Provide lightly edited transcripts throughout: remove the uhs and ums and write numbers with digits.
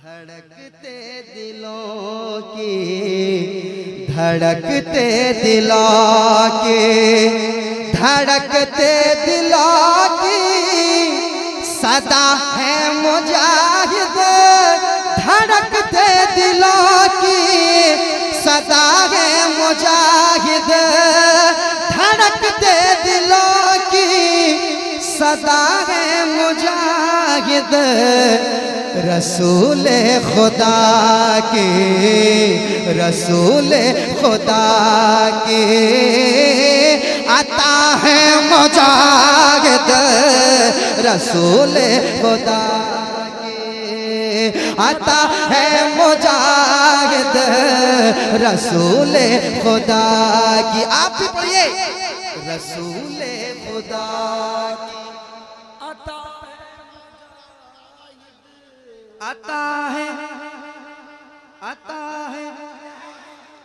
धड़कते दिलों की, धड़कते दिलों की, धड़कते दिलों की सदा है मुजाहिद, धड़कते दिलों की सदा है मुजाहिद, धड़कते दिलों की सदा है मुजाहिद। रसूल खुदा की, रसूल खुदा की अता है मुजाहिद, रसूल खुदा की अता है मुजाहिद, रसूल खुदा की। आप भी पढ़िए, रसूल खुदा की आता है, आता है,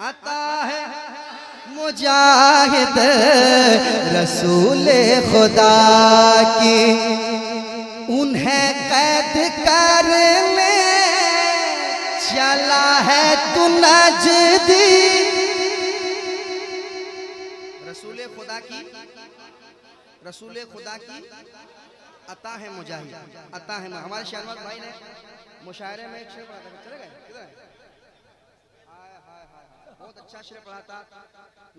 आता है मुजाहिद, रसूल खुदा की। उन्हें कैद करने चला है तू नजदी, रसूल खुदा की, रसूल खुदा की अता है मुजाहिद, अता है। हमारे शहनवाज भाई ने मुशायरे में एक शेर पढ़ा था, चले गए किधर है? बहुत अच्छा शेर पढ़ा था,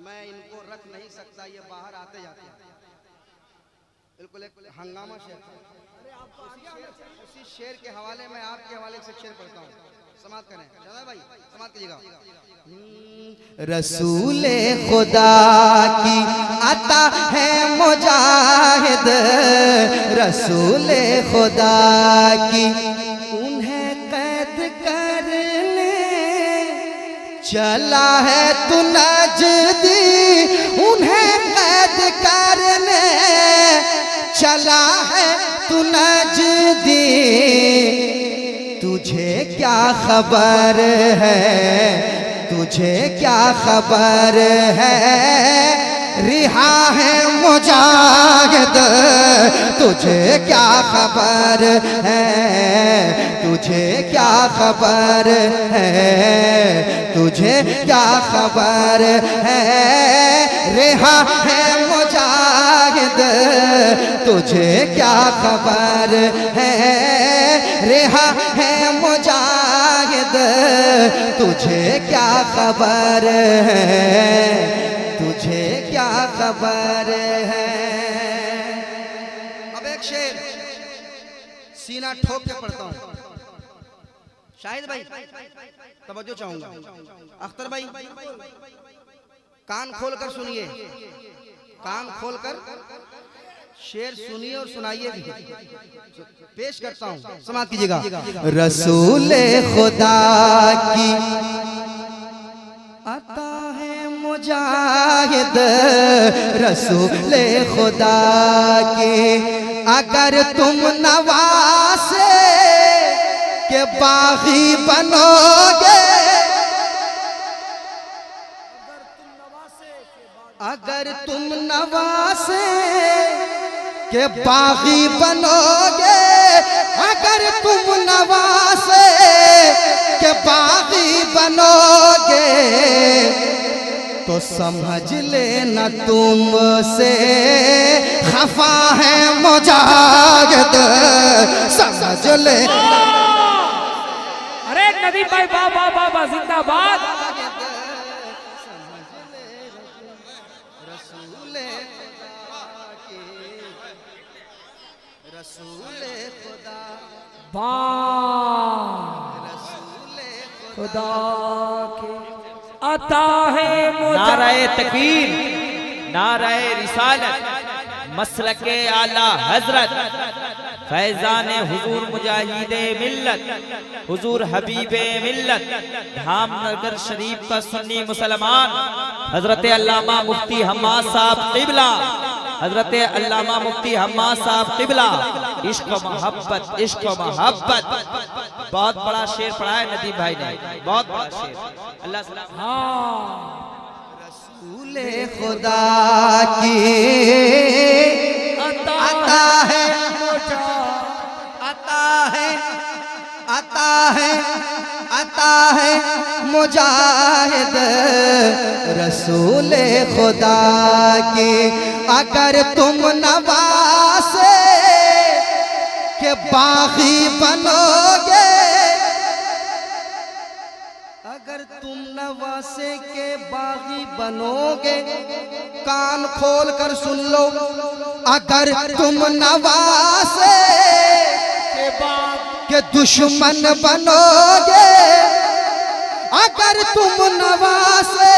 मैं इनको रख नहीं सकता, ये बाहर आते जाते हैं। बिल्कुल एक हंगामा शेर था। उसी शेर के हवाले में आपके हवाले से शेर पढ़ता हूँ, समाप्त करें दादा भाई, समाप्त कीजिएगा। रसूल खुदा की अता है मुजाहिद, रसूल खुदा की। उन्हें कैद करने चला है तू नजदी, उन्हें कैद करने चला है तू नजदी। तुझे क्या खबर है, तुझे क्या खबर है, रिहा है मुजाहिद, तुझे क्या खबर है, तुझे क्या खबर है, तुझे क्या खबर है, रिहा है मुजाहिद, तुझे क्या खबर है, रिहा है मुजाहिद, तुझे क्या खबर है, तुझे क्या खबर है। अब एक शेर सीना ठोक के पढ़ता हूं, शाहिद भाई तवज्जो चाहूंगा, अख्तर भाई कान खोलकर सुनिए, कान खोलकर शेर सुनिए और सुनाइए भी। पेश करता हूं, समाप्त कीजिएगा। रसूल खुदा की अता है मुजाहिद, रसूल खुदा की। अगर तुम नवासे के बागी बनोगे, अगर तुम नवासे के बागी बनोगे, अगर तुम नवासे के बागी बनोगे, तो समझ लेना तुमसे खफा है मुजाहिद, समझ ले। अरे नदीम भाई बाबा बाबा जिंदाबाद। रसूल खुदा, रसूल खुदा की अता है मुजाहिद। नाराए तकबीर, नाराए रिसालत, मसलके आला हजरत, फैजान हुजूर मुजाहिदे मिल्लत, हुजूर हबीबे मिल्लत, धामनगर शरीफ का सुन्नी मुसलमान हजरत अल्लामा मुफ्ती हम्माद साहब क़िबला, हजरत अल्लामा मुफ्ती हम्माद साहब क़िबला। इश्क मोहब्बत, इश्क मोहब्बत, बहुत बड़ा शेर पढ़ा है नदीम भाई ने, बहुत बड़ा शेर। अल्लाह सलाम। हाँ रसूल खुदा की अता है, अता है, आता है मुजाहिद रसूल खुदा की। अगर तुम नवासे के बागी बनोगे, अगर तुम नवासे के बागी बनोगे, कान खोल कर सुन लो, अगर तुम नवासे के दुश्मन बनोगे, अगर तुम नवासे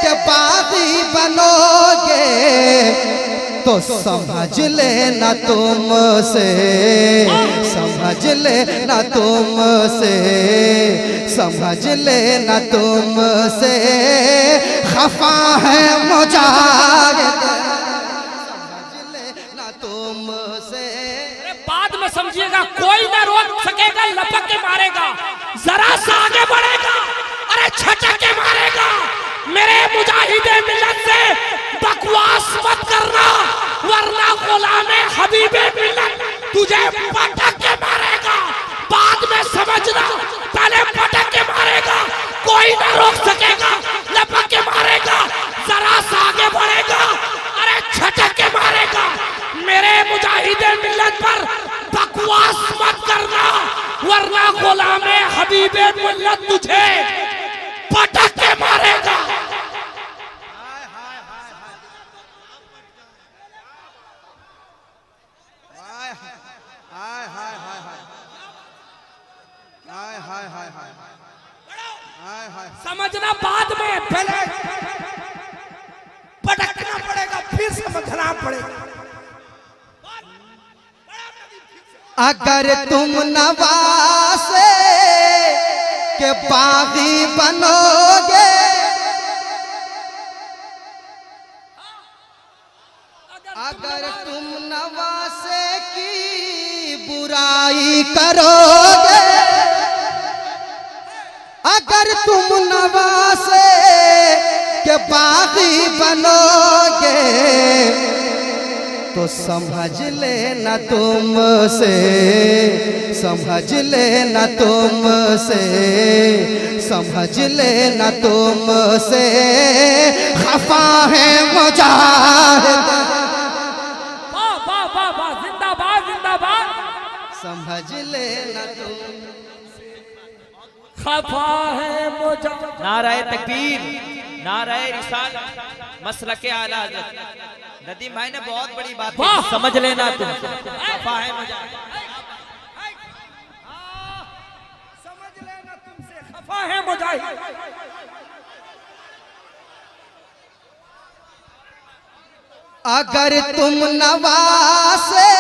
के बागी बनोगे, तो समझ लेना तुमसे, समझ लेना तुमसे, समझ लेना तुमसे खफा है मुजाहिद, समझ लेना तुमसे। बाद में समझिएगा, कोई ना रोक सकेगा, लपक के मारेगा, जरा सा आगे बढ़ेगा, अरे छटक के मारेगा। मेरे मुजाहिदे मिल्लत से बकवास मत करना, वरना गुलामे हबीबे मिल्लत तुझे पटक के मारेगा। बाद में समझना, पहले पटक के मारेगा, कोई ना रोक सकेगा, लपक के मारेगा, जरा सा आगे बढ़ेगा, अरे छटक के मारेगा। मेरे मुजाहिदे मिल्लत पर बकवास मत करना, वरना गुलामे हबीबे मिल्लत तुझे पटक के मारेगा। समझना बाद में, पहले पटकना पड़ेगा, फिर समझना पड़ेगा। अगर तुम नवासे के बागी बनोगे, अगर तुम नवासे की बुराई करोगे, अगर तुम नवासे के बागी बनोगे, तो समझ लेना तुमसे, समझ लेना तुमसे, समझ लेना तुमसे खफा है मुजाहिद। वाह वाह वाह वाह, जिंदाबाद जिंदाबाद। समझ लेना तुम खफा है मुझे। नाराए तकबीर, नाराए रिसालत, मसलके आला हज़रत। नदीम भाई ने बहुत बड़ी बात कही, समझ लेना तुम खफा है मुझे, समझ लेना तुमसे खफा है मुजाहिद। अगर तुम नवासे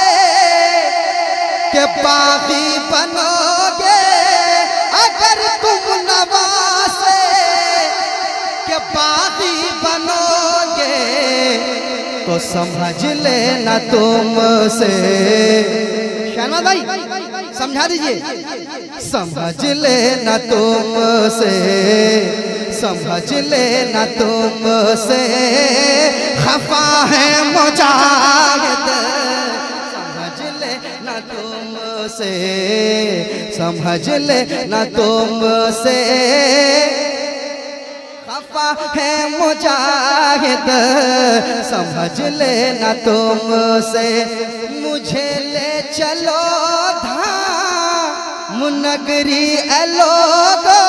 के बागी बनोगे, अगर तुम नवासे के बागी बनोगे, तो समझ लेना तुमसे। शहनाज भाई समझा दीजिए, समझ लेना तुमसे, समझ लेना तुमसे खफा है मुजाहिद, समझ लेना तुमसे, समझ लेना तुमसे खफा है मुजाहिद, समझ लेना तुमसे। मुझे ले चलो धाम नगरी ए लोगो,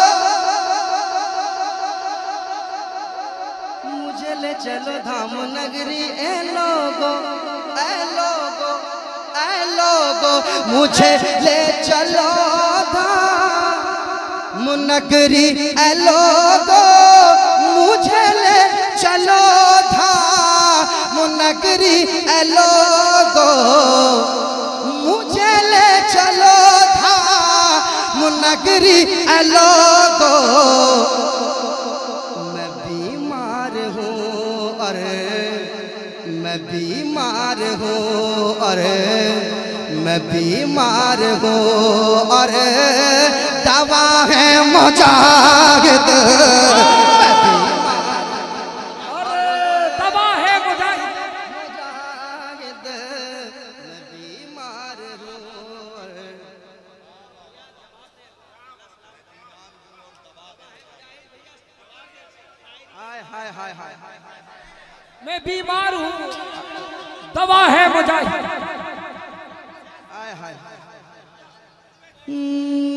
मुझे ले चलो धाम नगरी ए लोगो, ए लोगो, ए लोगो, मुझे ले चलो धाम नगरी ए लोगो, मुझे ले चलो धाम नगरी ए लोगो, मुझे ले चलो धाम नगरी ए लोगो। मैं बीमार हूँ और मैं बीमार हूँ और मैं बीमार हूँ और दवा है मुजाहिद, दवा है मुजाहिद, मुजाहिद मैं बीमार हूँ। हाय हाय मैं बीमार हूँ, दवा है मुजाहिद। हाय हाय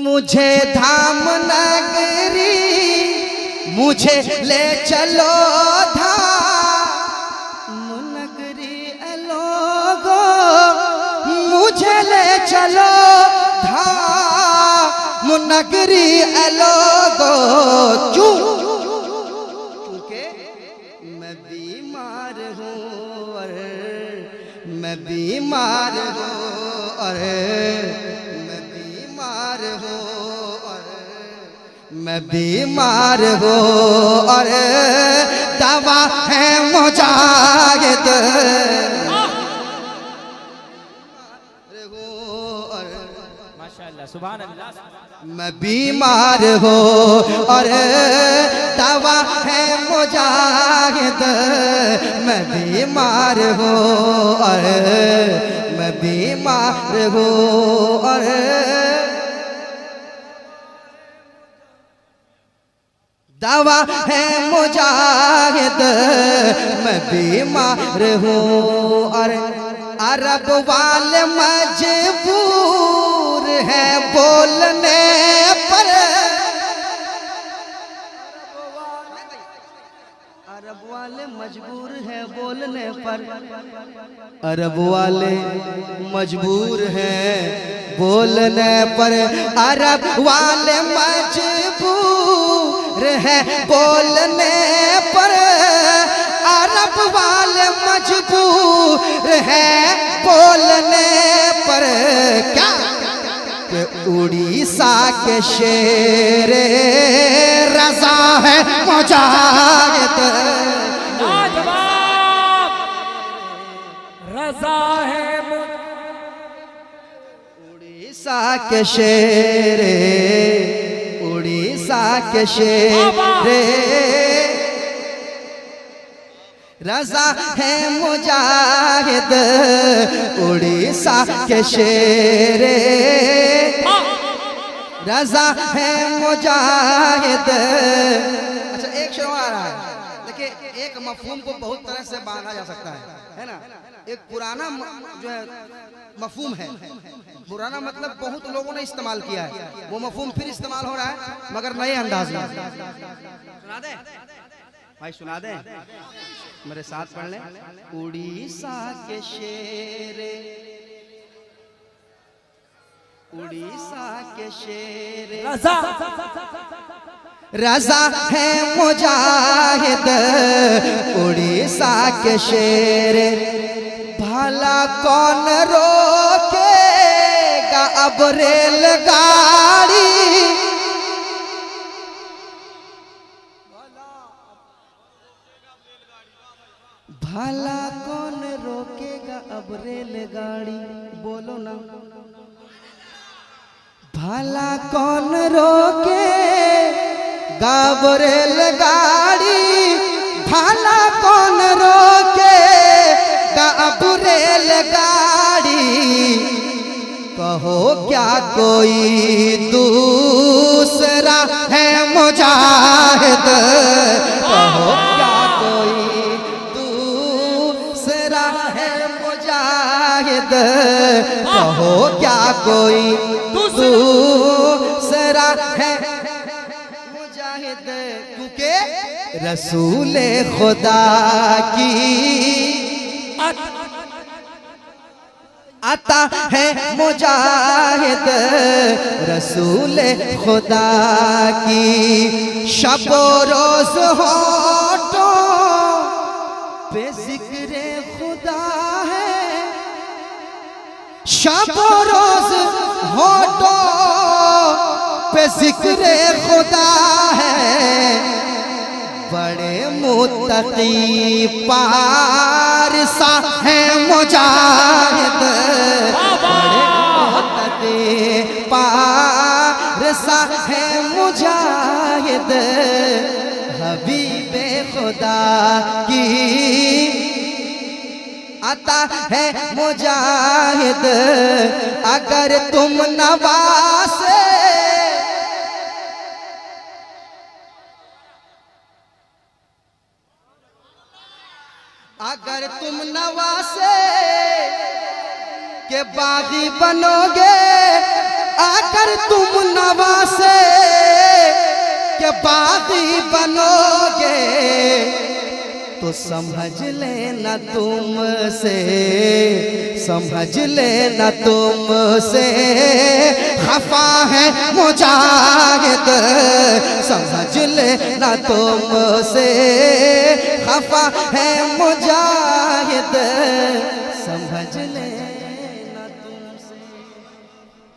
मुझे धाम नगरी मुझे ले चलो धाम नगरी लोगो मुझे ले चलो धाम नगरी लोगो क्योंकि मैं बीमार हूँ और मैं बीमार हूँ और मैं बीमार हूँ और दवा है मुजाहिद। माशाअल्लाह, सुभान अल्लाह। मैं बीमार हूँ और दवा है मुजाहिद। मैं बीमार हूँ और मैं बीमार हूँ और दवा है मुजाहिद। मैं बीमार हूँ और अरब वाले मजबूर है बोलने पर। अरब वाले मजबूर है बोलने पर। अरब वाले मजबूर हैं बोलने पर। अरब वाले मजबूर है बोलने पर। अरब वाले मजबूर है बोलने पर। क्या कि उड़ीसा के शेर रज़ा है मुजाहिद। रज़ा है उड़ीसा के शेर, उड़ीसा के शेर रज़ा है मुजाहिद। उड़ीसा के शेर रज़ा है मुजाहिद। अच्छा एक शेर आ रहा है, देखिए एक मफहूम को बहुत तरह से बांधा जा सकता है ना। एक पुराना जो है मफहूम है, पुराना मतलब बहुत लोगों ने इस्तेमाल किया है, वो मफहूम फिर इस्तेमाल हो रहा है मगर नए अंदाज में। सुना दे भाई, सुना दे, मेरे साथ पढ़ ले। उड़ीसा के शेर, उड़ीसा के शेर रज़ा रज़ा है मुजाहिद। उड़ीसा के शेर भला कौन रोकेगा अब रेलगाड़ी। भला कौन रोकेगा अब रेलगाड़ी, बोलो ना। भला कौन रोकेगा अब रेलगाड़ी। भला कौन रोकेगा अब रेलगाड़ी। कहो क्या कोई दूसरा है मुजाहिद। कहो क्या कोई दूसरा है मुजाहिद। कहो क्या कोई दूसरा है मुजाहिद। क्योंकि रसूल खुदा की आता है मुजाहिद। रसूल खुदा की शबो रोज होठों पे जिक्र खुदा है। शबो रोज होठों पे जिक्र खुदा है। बड़े मुत्तकी पारसा है मुजाहिद। बड़े मुत्तकी पारसा है मुजाहिद। हबीबे खुदा की आता है मुजाहिद। अगर तुम नवासे तुम नवासे के बागी बनोगे, आकर तुम नवासे के बागी बनोगे, तो समझ लेना तुमसे, समझ लेना तुमसे खफा है मुजाहिद, समझ लेना तुमसे खफा है मुजाहिद।